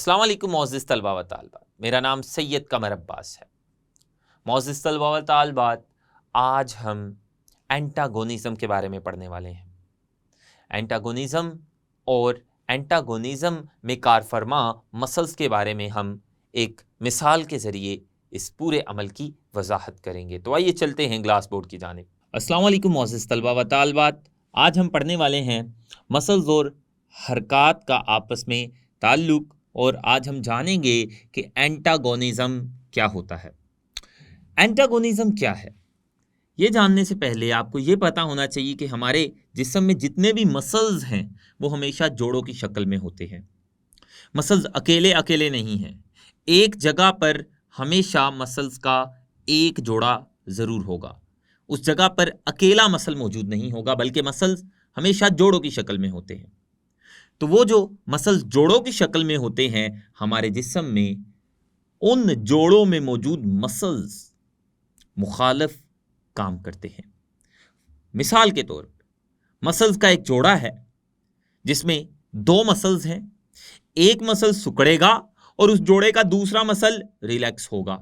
अस्सलाम वालेकुम मोअज़्ज़िज़ तलबा व तालिबात, मेरा नाम सैयद कमर अब्बास है। मोअज़्ज़िज़ तलबा व तालिबात, आज हम एंटागोनिज़म के बारे में पढ़ने वाले हैं। एंटागोनिज़म और एंटागोनिज़म में कार फरमा मसल्स के बारे में हम एक मिसाल के ज़रिए इस पूरे अमल की वजाहत करेंगे। तो आइए चलते हैं ग्लास बोर्ड की जानिब। अस्सलाम वालेकुम मोअज़्ज़िज़ तलबा व तालिबात, आज हम पढ़ने वाले हैं मसल्स और हरकात का आपस में ताल्लुक़, और आज हम जानेंगे कि एंटागोनिज़म क्या होता है। एंटागोनिज़म क्या है? ये जानने से पहले आपको ये पता होना चाहिए कि हमारे जिस्म में जितने भी मसल्स हैं वो हमेशा जोड़ों की शक्ल में होते हैं। मसल्स अकेले अकेले नहीं हैं। एक जगह पर हमेशा मसल्स का एक जोड़ा ज़रूर होगा। उस जगह पर अकेला मसल मौजूद नहीं होगा, बल्कि मसल्स हमेशा जोड़ों की शक्ल में होते हैं। तो वो जो मसल्स जोड़ों की शक्ल में होते हैं हमारे जिस्म में, उन जोड़ों में मौजूद मसल्स मुखालिफ काम करते हैं। मिसाल के तौर पर मसल्स का एक जोड़ा है जिसमें दो मसल्स हैं। एक मसल सिकुड़ेगा और उस जोड़े का दूसरा मसल रिलैक्स होगा।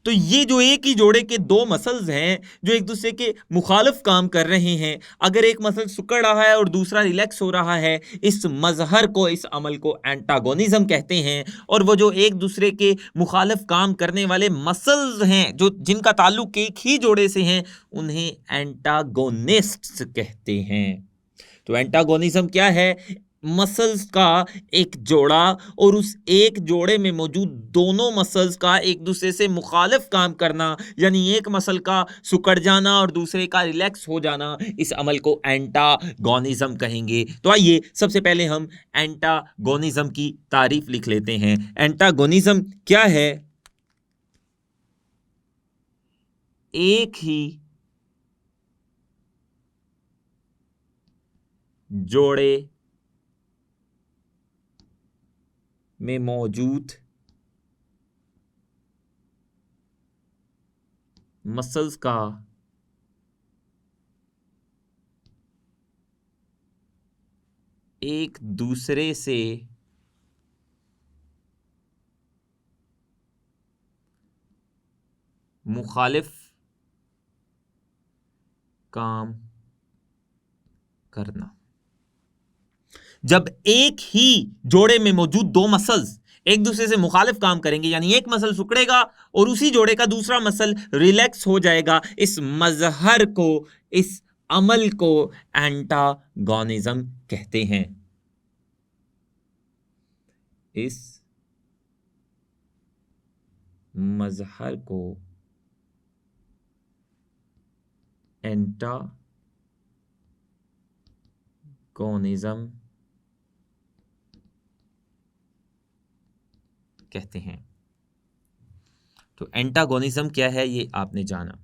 तो ये जो एक ही जोड़े के दो मसल्स हैं जो एक दूसरे के मुखालिफ काम कर रहे हैं, अगर एक मसल सिकुड़ रहा है और दूसरा रिलैक्स हो रहा है, इस मजहर को, इस अमल को एंटागोनिज्म कहते हैं। और वो जो एक दूसरे के मुखालिफ काम करने वाले मसल्स हैं जो जिनका ताल्लुक एक ही जोड़े से हैं, उन्हें एंटागोनिस्ट्स कहते हैं। तो एंटागोनिज्म क्या है? मसल्स का एक जोड़ा और उस एक जोड़े में मौजूद दोनों मसल्स का एक दूसरे से मुखालिफ काम करना, यानी एक मसल का सिकुड़ जाना और दूसरे का रिलैक्स हो जाना, इस अमल को एंटागोनिज्म कहेंगे। तो आइए सबसे पहले हम एंटागोनिज्म की तारीफ लिख लेते हैं। एंटागोनिज्म क्या है? एक ही जोड़े में मौजूद मसल्स का एक दूसरे से मुखालिफ काम करना। जब एक ही जोड़े में मौजूद दो मसल्स एक दूसरे से मुखालिफ काम करेंगे, यानी एक मसल सिकुड़ेगा और उसी जोड़े का दूसरा मसल रिलैक्स हो जाएगा, इस मजहर को, इस अमल को एंटागोनिज्म कहते हैं। इस मजहर को एंटागोनिज्म कहते हैं। तो एंटागोनिज्म क्या है ये आपने जाना।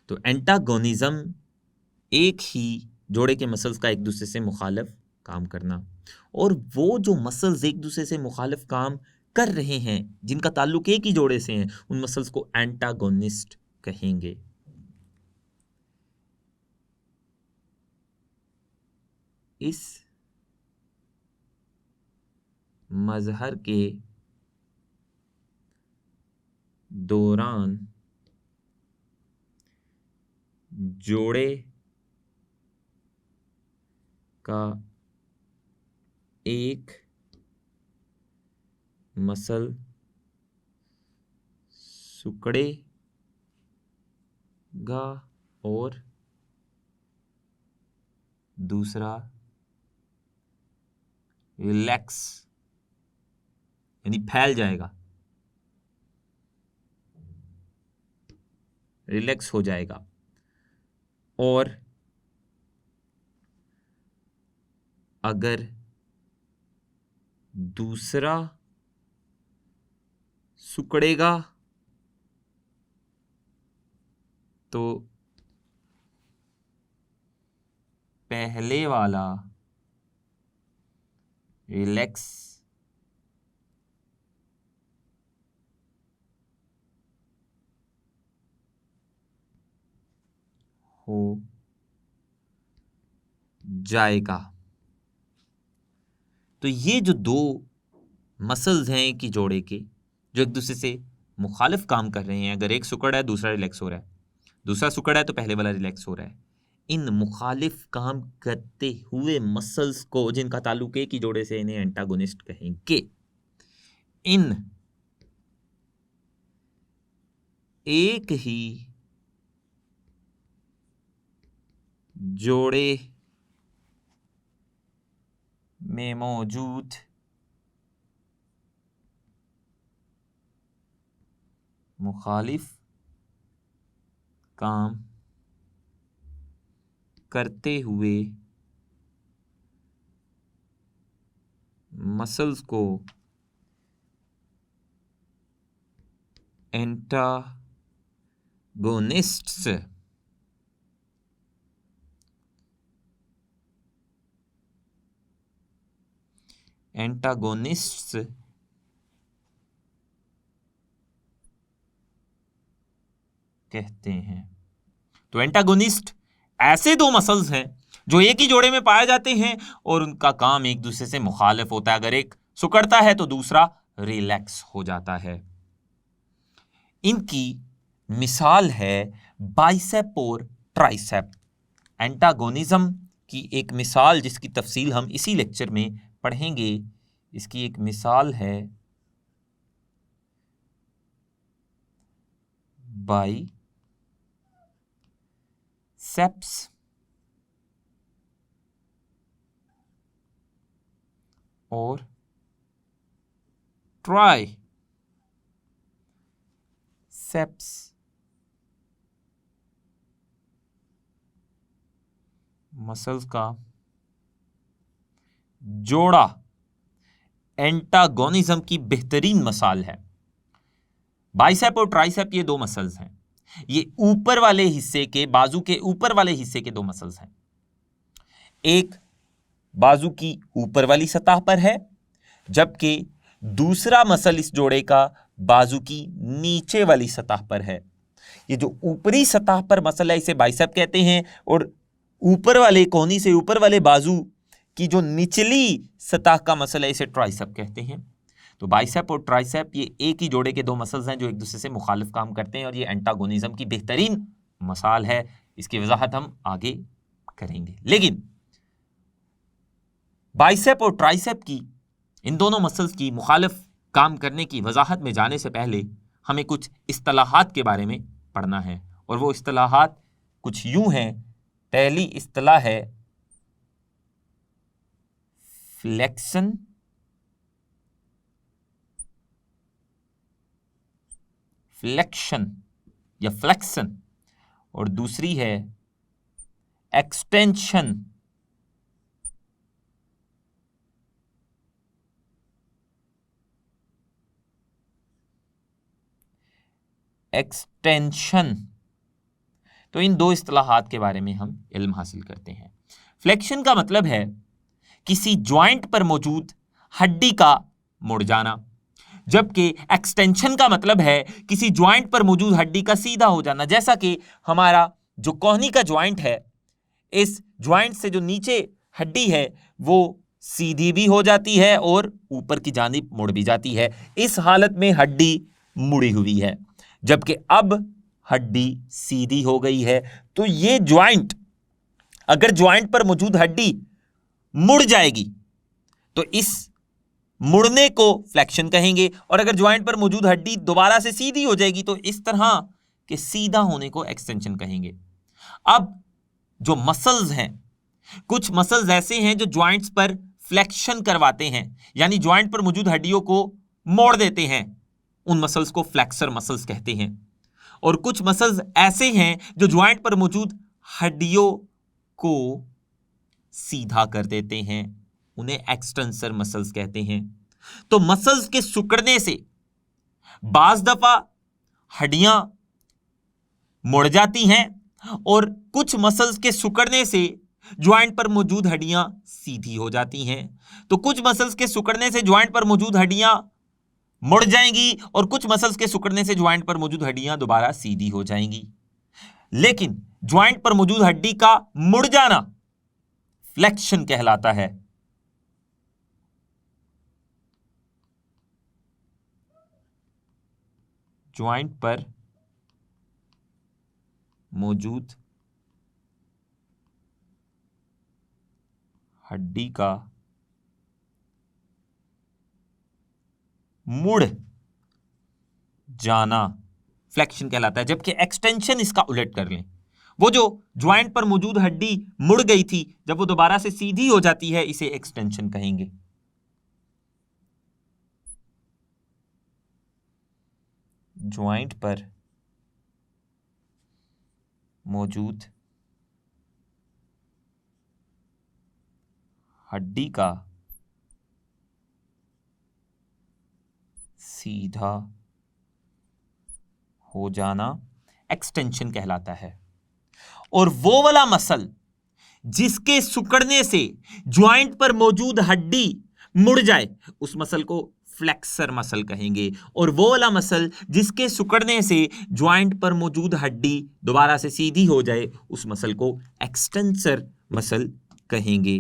तो एंटागोनिज्म एक ही जोड़े के मसल्स का एक दूसरे से मुखालिफ काम करना, और वो जो मसल्स एक दूसरे से मुखालिफ काम कर रहे हैं जिनका ताल्लुक एक ही जोड़े से है, उन मसल्स को एंटागोनिस्ट कहेंगे। इस मजहर के दौरान जोड़े का एक मसल सिकुड़ेगा और दूसरा रिलैक्स यानी फैल जाएगा, रिलैक्स हो जाएगा। और अगर दूसरा सिकुड़ेगा तो पहले वाला रिलैक्स हो जाएगा। तो ये जो दो मसल्स हैं एक ही जोड़े के जो एक दूसरे से मुखालिफ काम कर रहे हैं। अगर एक सुकड़ है दूसरा रिलैक्स हो रहा है, दूसरा सुकड़ है तो पहले वाला रिलैक्स हो रहा है। इन मुखालिफ काम करते हुए मसल्स को जिनका ताल्लुक एक ही जोड़े से, इन्हें एंटागोनिस्ट कहेंगे। इन एक ही जोड़े में मौजूद मुखालिफ काम करते हुए मसल्स को एंटागोनिस्ट्स कहते हैं। तो एंटागोनिस्ट ऐसे दो मसल्स हैं जो एक ही जोड़े में पाए जाते हैं और उनका काम एक दूसरे से मुखालिफ होता है। अगर एक सुकड़ता है तो दूसरा रिलैक्स हो जाता है। इनकी मिसाल है बाइसेप और ट्राइसेप। एंटागोनिज्म की एक मिसाल जिसकी तफसील हम इसी लेक्चर में पढ़ेंगे, इसकी एक मिसाल है बाइसेप्स और ट्राइसेप्स। मसल्स का जोड़ा एंटागोनिज्म की बेहतरीन मिसाल है। बाइसेप और ट्राइसेप ये दो मसल्स हैं। ये ऊपर वाले हिस्से के, बाजू के ऊपर वाले हिस्से के दो मसल्स हैं। एक बाजू की ऊपर वाली सतह पर है, जबकि दूसरा मसल इस जोड़े का बाजू की नीचे वाली सतह पर है। ये जो ऊपरी सतह पर मसल है इसे बाइसेप कहते हैं, और ऊपर वाले कोहनी से ऊपर वाले बाजू की जो निचली सतह का मसल है इसे ट्राइसेप कहते हैं। तो बाइसेप और ट्राइसेप ये एक ही जोड़े के दो मसल्स हैं जो एक दूसरे से मुखालिफ काम करते हैं, और ये एंटागोनिज्म की बेहतरीन मिसाल है। इसकी वजाहत हम आगे करेंगे। लेकिन बाइसेप और ट्राइसेप की, इन दोनों मसल्स की मुखालिफ काम करने की वजाहत में जाने से पहले हमें कुछ इस्तिलाहात के बारे में पढ़ना है, और वो इस्तिलाहात कुछ यूं हैं। पहली इस्तिलाह है फ्लेक्शन या फ्लेक्शन, और दूसरी है एक्सटेंशन। तो इन दो इस्तिलाहात के बारे में हम इल्म हासिल करते हैं। फ्लेक्शन का मतलब है किसी ज्वाइंट पर मौजूद हड्डी का मुड़ जाना, जबकि एक्सटेंशन का मतलब है किसी ज्वाइंट पर मौजूद हड्डी का सीधा हो जाना। जैसा कि हमारा जो कोहनी का ज्वाइंट है, इस ज्वाइंट से जो नीचे हड्डी है वो सीधी भी हो जाती है और ऊपर की जानिब मुड़ भी जाती है। इस हालत में हड्डी मुड़ी हुई है, जबकि अब हड्डी सीधी हो गई है। तो ये ज्वाइंट, अगर ज्वाइंट पर मौजूद हड्डी मुड़ जाएगी तो इस मुड़ने को फ्लेक्शन कहेंगे, और अगर ज्वाइंट पर मौजूद हड्डी दोबारा से सीधी हो जाएगी तो इस तरह के सीधा होने को एक्सटेंशन कहेंगे। अब जो मसल्स हैं, कुछ मसल्स ऐसे हैं जो ज्वाइंट्स पर फ्लेक्शन करवाते हैं, यानी ज्वाइंट पर मौजूद हड्डियों को मोड़ देते हैं। उन मसल्स को फ्लेक्सर मसल्स कहते हैं। और कुछ मसल्स ऐसे हैं जो ज्वाइंट पर मौजूद हड्डियों को सीधा कर देते हैं, उन्हें एक्सटेंसर मसल्स कहते हैं। तो मसल्स के सिकुड़ने से बाज दफा हड्डियां मुड़ जाती हैं, और कुछ मसल्स के सिकुड़ने से ज्वाइंट पर मौजूद हड्डियां सीधी हो जाती हैं। तो कुछ मसल्स के सिकुड़ने से ज्वाइंट पर मौजूद हड्डियां मुड़ जाएंगी, और कुछ मसल्स के सिकुड़ने से ज्वाइंट पर मौजूद हड्डियां दोबारा सीधी हो जाएंगी। लेकिन ज्वाइंट पर मौजूद हड्डी का मुड़ जाना फ्लेक्शन कहलाता है। ज्वाइंट पर मौजूद हड्डी का मुड़ जाना फ्लेक्शन कहलाता है, जबकि एक्सटेंशन इसका उलट कर लें, वो जो ज्वाइंट पर मौजूद हड्डी मुड़ गई थी जब वो दोबारा से सीधी हो जाती है, इसे एक्सटेंशन कहेंगे। ज्वाइंट पर मौजूद हड्डी का सीधा हो जाना एक्सटेंशन कहलाता है। और वो वाला मसल जिसके सिकुड़ने से ज्वाइंट पर मौजूद हड्डी मुड़ जाए, उस मसल को फ्लेक्सर मसल कहेंगे। और वो वाला मसल जिसके सिकुड़ने से ज्वाइंट पर मौजूद हड्डी दोबारा से सीधी हो जाए, उस मसल को एक्सटेंसर मसल कहेंगे।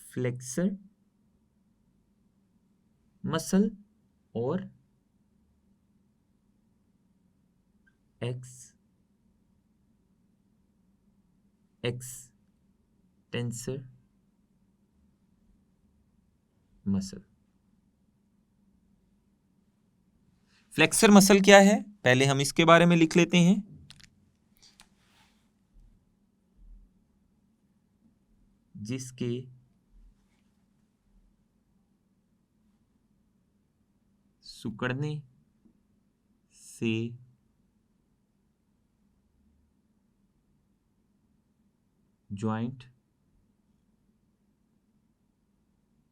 फ्लेक्सर मसल और एक्सटेंसर मसल। फ्लेक्सर मसल क्या है, पहले हम इसके बारे में लिख लेते हैं। जिसके सिकुड़ने से ज्वाइंट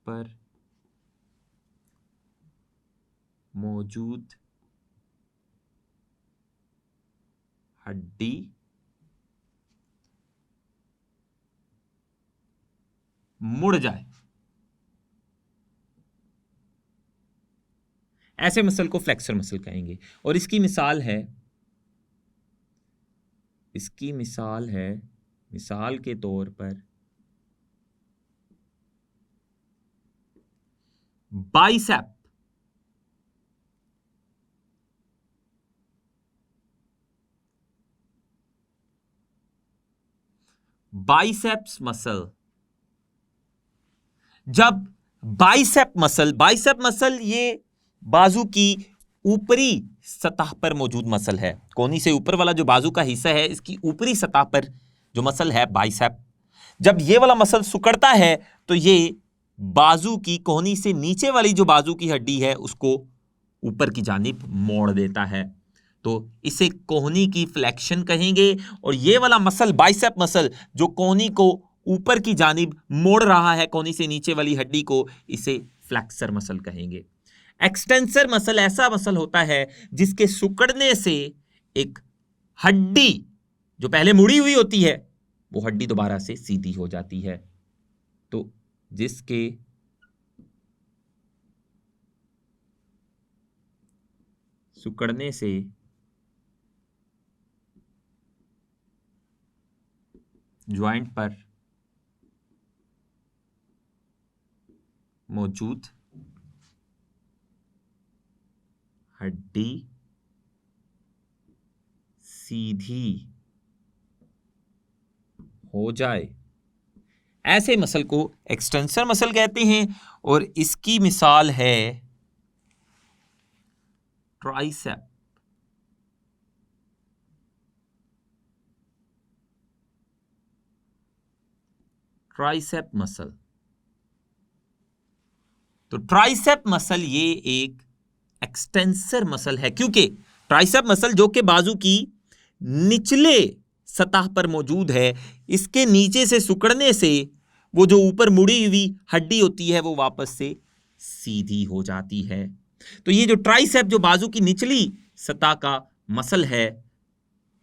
पर मौजूद हड्डी मुड़ जाए, ऐसे मसल को फ्लेक्सर मसल कहेंगे। और इसकी मिसाल है मिसाल के तौर पर बाइसेप, बाइसेप्स मसल। जब बाइसेप मसल ये बाजू की ऊपरी सतह पर मौजूद मसल है, कोहनी से ऊपर वाला जो बाजू का हिस्सा है, इसकी ऊपरी सतह पर जो मसल है बाइसेप, जब ये वाला मसल सिकुड़ता है तो ये बाजू की कोहनी से नीचे वाली जो बाजू की हड्डी है उसको ऊपर की जानिब मोड़ देता है, तो इसे कोहनी की फ्लेक्शन कहेंगे। और ये वाला मसल बाइसेप मसल जो कोहनी को ऊपर की जानिब मोड़ रहा है, कोहनी से नीचे वाली हड्डी को, इसे फ्लेक्सर मसल कहेंगे। एक्सटेंसर मसल ऐसा मसल होता है जिसके सिकुड़ने से एक हड्डी जो पहले मुड़ी हुई होती है, वो हड्डी दोबारा से सीधी हो जाती है। तो जिसके सिकुड़ने से ज्वाइंट पर मौजूद हड्डी सीधी हो जाए, ऐसे मसल को एक्सटेंसर मसल कहते हैं। और इसकी मिसाल है ट्राइसेप, ट्राइसेप मसल। तो ट्राइसेप मसल ये एक एक्सटेंसर मसल है, क्योंकि ट्राइसेप मसल जो कि बाजू की निचले सतह पर मौजूद है, इसके नीचे से सिकुड़ने से वो जो ऊपर मुड़ी हुई हड्डी होती है वो वापस से सीधी हो जाती है। तो ये जो ट्राइसेप जो बाजू की निचली सतह का मसल है,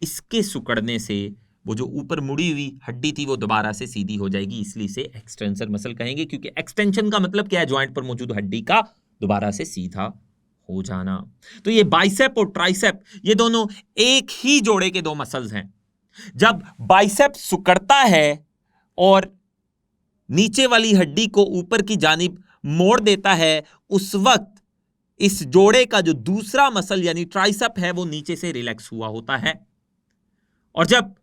इसके सिकुड़ने से वो जो ऊपर मुड़ी हुई हड्डी थी वो दोबारा से सीधी हो जाएगी, इसलिए इसे एक्सटेंसर मसल कहेंगे। क्योंकि एक्सटेंशन का मतलब क्या है, ज्वाइंट पर मौजूद हड्डी का दोबारा से सीधा हो जाना। तो ये बाइसेप और ट्राइसेप ये दोनों एक ही जोड़े के दो मसल्स हैं। जब बाइसेप सिकुड़ता है और नीचे वाली हड्डी को ऊपर की जानिब मोड़ देता है, उस वक्त इस जोड़े का जो दूसरा मसल यानी ट्राइसेप है वो नीचे से रिलैक्स हुआ होता है। और जब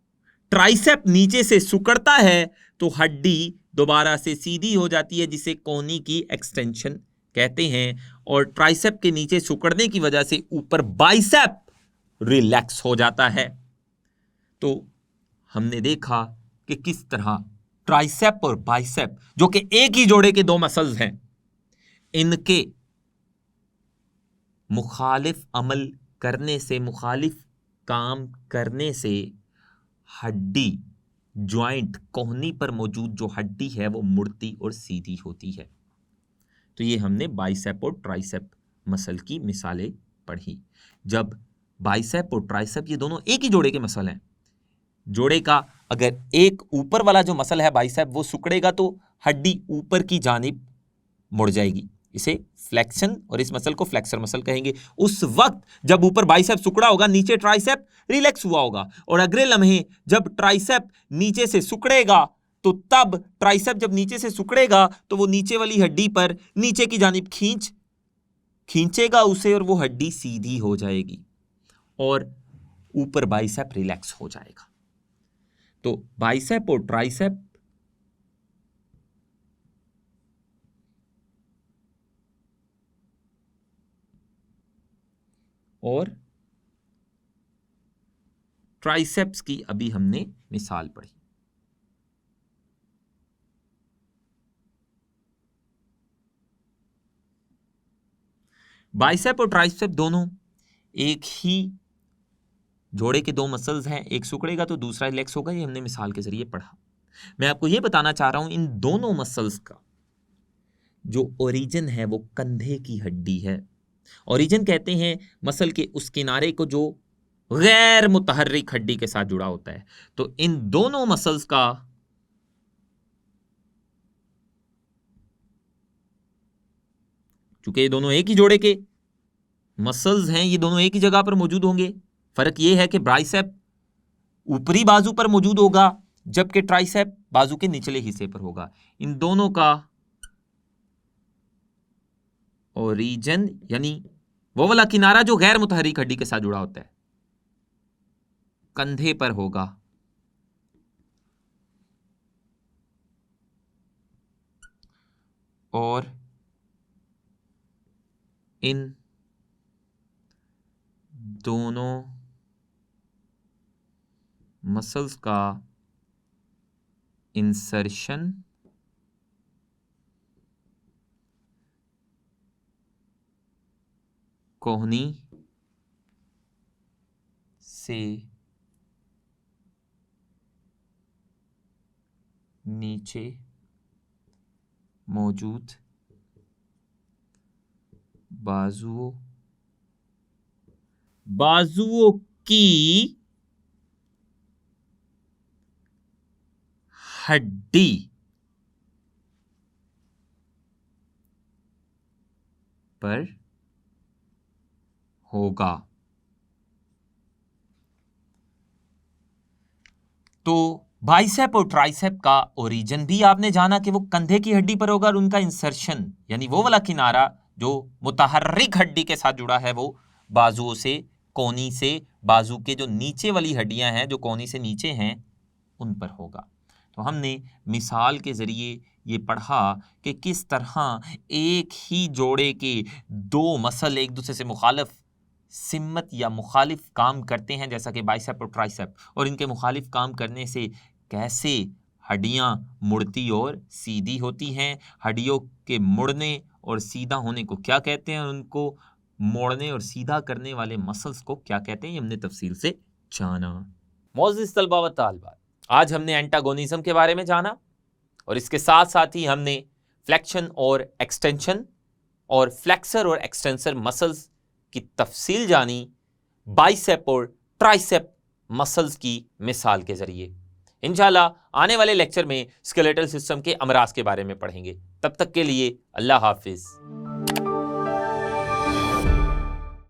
ट्राइसेप नीचे से सिकुड़ता है तो हड्डी दोबारा से सीधी हो जाती है, जिसे कोहनी की एक्सटेंशन कहते हैं। और ट्राइसेप के नीचे सिकुड़ने की वजह से ऊपर बाइसेप रिलैक्स हो जाता है। तो हमने देखा कि किस तरह ट्राइसेप और बाइसेप, जो कि एक ही जोड़े के दो मसल्स हैं, इनके मुखालिफ अमल करने से, मुखालिफ काम करने से हड्डी, ज्वाइंट, कोहनी पर मौजूद जो हड्डी है वो मुड़ती और सीधी होती है। तो ये हमने बाइसेप और ट्राइसेप मसल की मिसालें पढ़ी। जब बाइसेप और ट्राइसेप ये दोनों एक ही जोड़े के मसल हैं, जोड़े का अगर एक ऊपर वाला जो मसल है बाइसेप वो सिकुड़ेगा तो हड्डी ऊपर की जानिब मुड़ जाएगी, इसे फ्लेक्शन, और इस मसल को फ्लेक्सर मसल कहेंगे। उस वक्त जब ऊपर बाइसेप सिकुड़ा होगा, नीचे ट्राइसेप रिलैक्स हुआ होगा। और अगले लम्हे जब ट्राइसेप नीचे से सिकुड़ेगा तो तब ट्राइसेप जब नीचे से सिकुड़ेगा तो वो नीचे वाली हड्डी पर नीचे की जानिब खींचेगा उसे, और वो हड्डी सीधी हो जाएगी और ऊपर बाइसेप रिलैक्स हो जाएगा। तो बाइसेप और ट्राइसेप और ट्राइसेप्स की अभी हमने मिसाल पढ़ी। बाइसेप और ट्राइसेप दोनों एक ही जोड़े के दो मसल्स हैं, एक सिकुड़ेगा तो दूसरा रिलैक्स होगा, ये हमने मिसाल के जरिए पढ़ा। मैं आपको ये बताना चाह रहा हूं इन दोनों मसल्स का जो ओरिजिन है वो कंधे की हड्डी है। ओरिजिन कहते हैं मसल के उस किनारे को जो गैर मुतहर्रिक हड्डी के साथ जुड़ा होता है। तो इन दोनों मसल्स का चूंकि ये दोनों एक ही जोड़े के मसल्स हैं, ये दोनों एक ही जगह पर मौजूद होंगे। फर्क ये है कि बाइसेप ऊपरी बाजू पर मौजूद होगा जबकि ट्राइसेप बाजू के निचले हिस्से पर होगा। इन दोनों का ओरिजिन यानी वो वाला किनारा जो गैर मुतहर्रिक हड्डी के साथ जुड़ा होता है कंधे पर होगा, और इन दोनों मसल्स का इंसर्शन कोहनी से नीचे मौजूद बाजुओं की हड्डी पर होगा। तो बाइसेप और ट्राइसेप का ओरिजिन भी आपने जाना कि वो कंधे की हड्डी पर होगा, और उनका इंसर्शन यानी वो वाला किनारा जो मुतहर्रिक हड्डी के साथ जुड़ा है वो बाजुओं से, कोहनी से, बाजू के जो नीचे वाली हड्डियां हैं जो कोहनी से नीचे हैं उन पर होगा। तो हमने मिसाल के ज़रिए ये पढ़ा कि किस तरह एक ही जोड़े के दो मसल एक दूसरे से मुखालिफ सिम्मत या मुखालिफ काम करते हैं, जैसा कि बाइसेप और ट्राइसेप, और इनके मुखालिफ काम करने से कैसे हड्डियां मुड़ती और सीधी होती हैं। हड्डियों के मुड़ने और सीधा होने को क्या कहते हैं, और उनको मोड़ने और सीधा करने वाले मसल्स को क्या कहते हैं, ये हमने तफसील से जाना। मोअज़्ज़िज़ तलबा व तालिबात, आज हमने एंटागोनिज्म के बारे में जाना और इसके साथ साथ ही हमने फ्लेक्शन और एक्सटेंशन और फ्लेक्सर और एक्सटेंसर मसल्स की तफसील जानी बाइसेप और ट्राइसेप मसल्स की मिसाल के ज़रिए। इंशाल्लाह आने वाले लेक्चर में स्केलेटल सिस्टम के अमराज के बारे में पढ़ेंगे। तब तक के लिए अल्लाह हाफिज़।